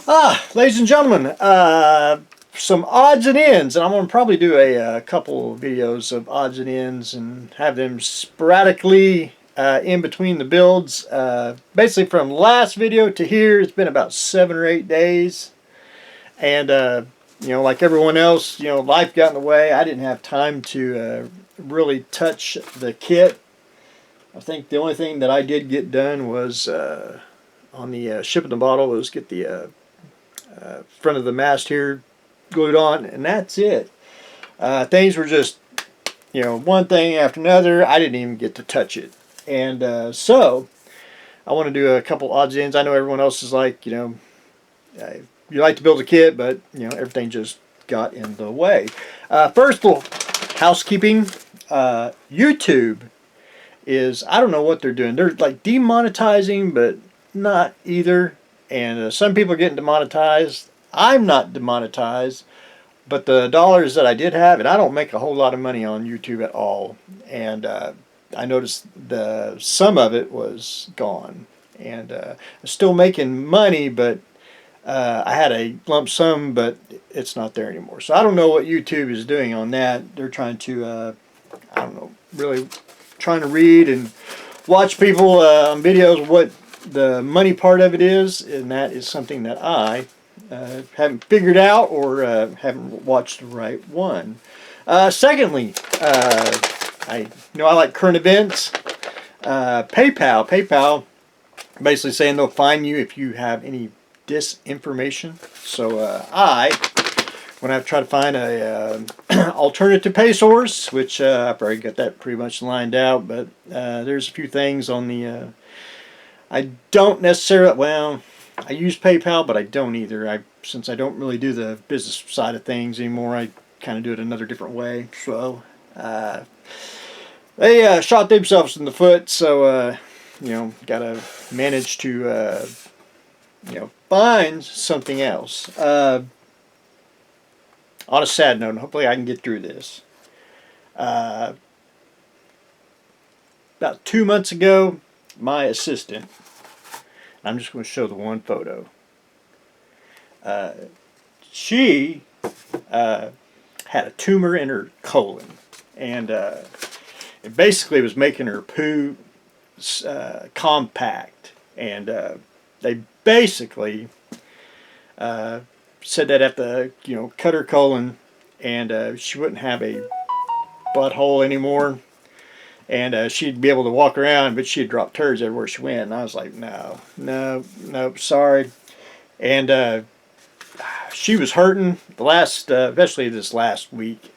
Ladies and gentlemen, some odds and ends, and I'm going to probably do a couple of videos of odds and ends and have them sporadically in between the builds. Basically from last video to here, it's been about 7 or 8 days. And, like everyone else, life got in the way. I didn't have time to really touch the kit. I think the only thing that I did get done was on the ship in the bottle was get the front of the mast here glued on, and that's it. Things were just, one thing after another. I didn't even get to touch it. And so I want to do a couple odds and ends. I know everyone else is like, you like to build a kit, but, everything just got in the way. First little housekeeping. YouTube is, I don't know what they're doing. They're like demonetizing, but not either. And some people are getting demonetized. I'm not demonetized, but the dollars that I did have, and I don't make a whole lot of money on YouTube at all. And I noticed some of it was gone. And I'm still making money, but I had a lump sum, but it's not there anymore. So I don't know what YouTube is doing on that. They're trying to, I don't know, really trying to read and watch people on videos what the money part of it is, and that is something that I haven't figured out or haven't watched the right one. Secondly, I like current events. PayPal basically saying they'll fine you if you have any disinformation. So when I try to find a alternative pay source, which I've already got that pretty much lined out, but there's a few things on the I don't necessarily, well, I use PayPal, but I don't either. Since I don't really do the business side of things anymore, I kind of do it another different way. So they shot themselves in the foot, so got to manage to find something else. On a sad note, and hopefully I can get through this. About 2 months ago, my assistant, I'm just going to show the one photo. She had a tumor in her colon, and it basically was making her poo compact. And they basically said that at the cut her colon, and she wouldn't have a butthole anymore. And she'd be able to walk around, but she'd drop turds everywhere she went. And I was like, no, sorry. And she was hurting especially this last week.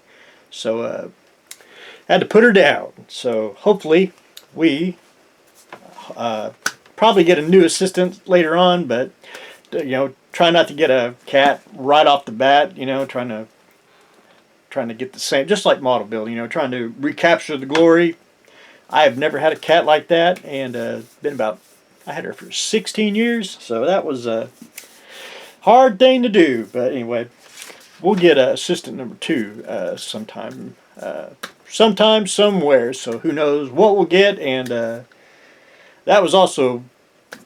So had to put her down. So hopefully we probably get a new assistant later on, but try not to get a cat right off the bat. Trying to get the same, just like model building. Trying to recapture the glory. I have never had a cat like that, and I had her for 16 years, so that was a hard thing to do. But anyway, we'll get assistant number 2 sometime, somewhere. So who knows what we'll get, and that was also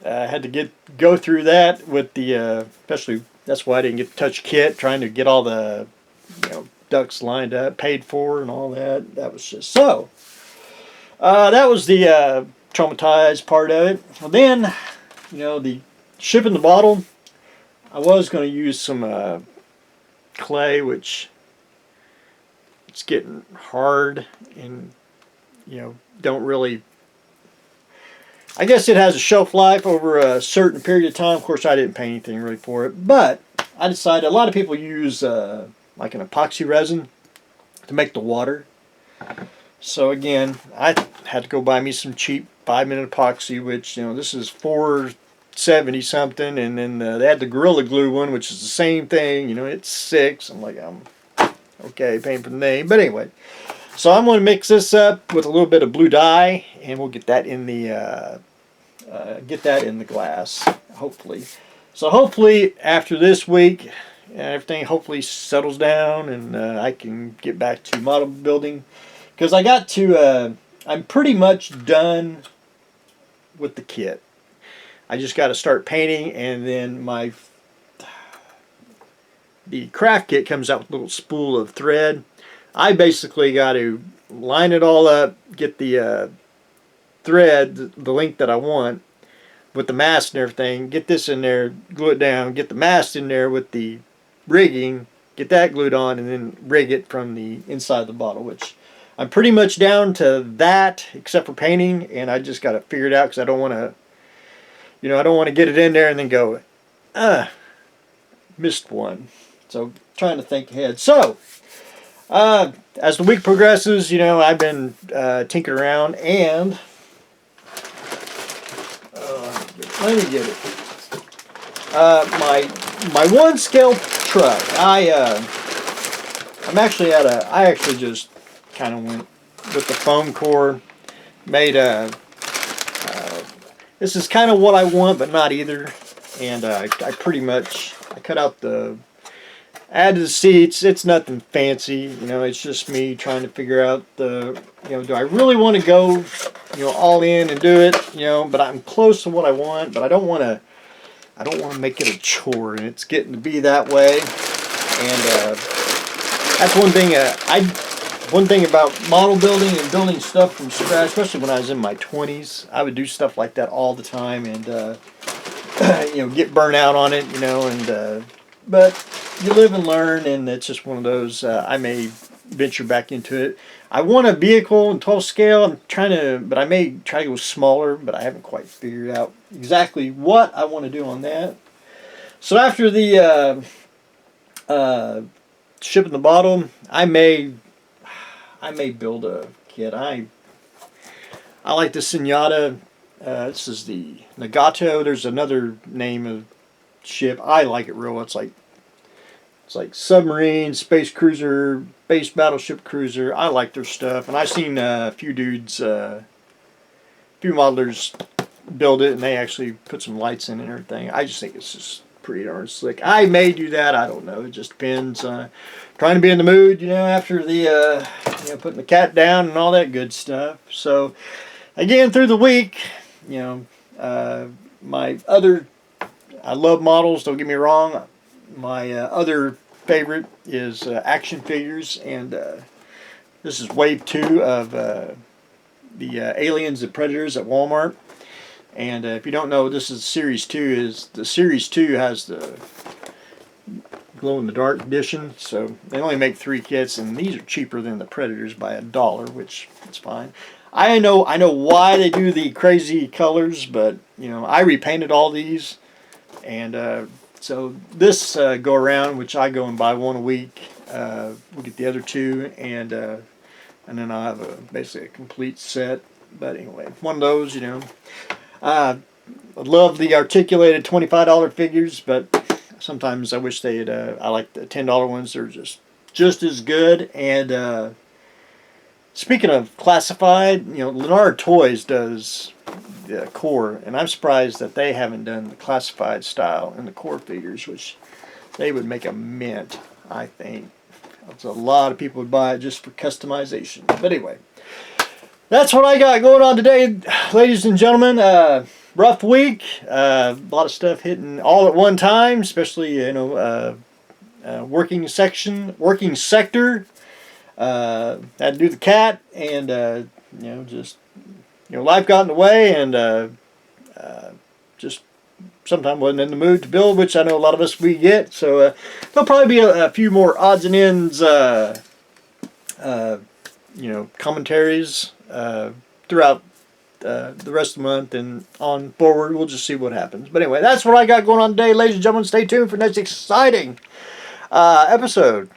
had to go through that with the especially that's why I didn't get to touch kit, trying to get all the ducks lined up, paid for, and all that. That was just so. That was the traumatized part of it. Well, then, the ship in the bottle, I was going to use some clay, which it's getting hard and, don't really, I guess it has a shelf life over a certain period of time. Of course, I didn't pay anything really for it, but I decided a lot of people use like an epoxy resin to make the water. So again, I had to go buy me some cheap 5-minute epoxy, which, this is $4.70 something, and then they had the Gorilla Glue one, which is the same thing, it's $6. I'm like, okay, paying for the name, but anyway. So I'm going to mix this up with a little bit of blue dye, and we'll get that in the glass, hopefully. So hopefully after this week, everything hopefully settles down, and I can get back to model building. Because I got to, I'm pretty much done with the kit. I just got to start painting, and then my the craft kit comes out with a little spool of thread. I basically got to line it all up, get the thread, the length that I want, with the mast and everything, get this in there, glue it down, get the mast in there with the rigging, get that glued on, and then rig it from the inside of the bottle, which I'm pretty much down to that, except for painting, and I just got to figure it out because I don't want to, I don't want to get it in there and then go, missed one. So trying to think ahead. So as the week progresses, I've been tinkering around, and let me get it. My one scale truck. I actually just kind of went with the foam core. Made this is kind of what I want, but not either. And I cut out added the seats. It's nothing fancy, it's just me trying to figure out do I really want to go, all in and do it, but I'm close to what I want, but I don't want to make it a chore, and it's getting to be that way. And that's one thing about model building and building stuff from scratch, especially when I was in my 20s. I would do stuff like that all the time, and get burnt out on it, but you live and learn, and it's just one of those. I may venture back into it. I want a vehicle in 12 scale. But I may try to go smaller, but I haven't quite figured out exactly what I want to do on that. So after the shipping the bottle, I may build a kit. I like the Senjata. This is the Nagato. There's another name of ship. I like it real. It's like submarine, space cruiser, base battleship cruiser. I like their stuff, and I've seen a few dudes, few modelers build it, and they actually put some lights in it and everything. I just think it's just pretty darn slick. I may do that. I don't know. It just depends. Trying to be in the mood, after the putting the cat down and all that good stuff. So again, through the week, my other, I love models. Don't get me wrong. My other favorite is action figures, and this is wave 2 of the Aliens and Predators at Walmart. And if you don't know, this is Series 2. Series 2 has the glow-in-the-dark edition, so they only make 3 kits, and these are cheaper than the Predators by $1, which is fine. I know why they do the crazy colors, but I repainted all these, and so this go around, which I go and buy one a week, we'll get the other 2, and then I'll have basically a complete set. But anyway, one of those, I love the articulated $25 figures, but sometimes I wish they'd. I like the $10 ones; they're just as good. And speaking of classified, Lenard Toys does the core, and I'm surprised that they haven't done the classified style in the core figures, which they would make a mint, I think. That's a lot of people would buy it just for customization. But anyway, that's what I got going on today, ladies and gentlemen. Rough week. A lot of stuff hitting all at one time, especially working sector. Had to do the cat, and life got in the way, and just sometimes wasn't in the mood to build, which I know a lot of us we get. So there'll probably be a few more odds and ends, commentaries throughout the rest of the month and on forward. We'll just see what happens. But anyway, that's what I got going on today, ladies and gentlemen. Stay tuned for the next exciting episode.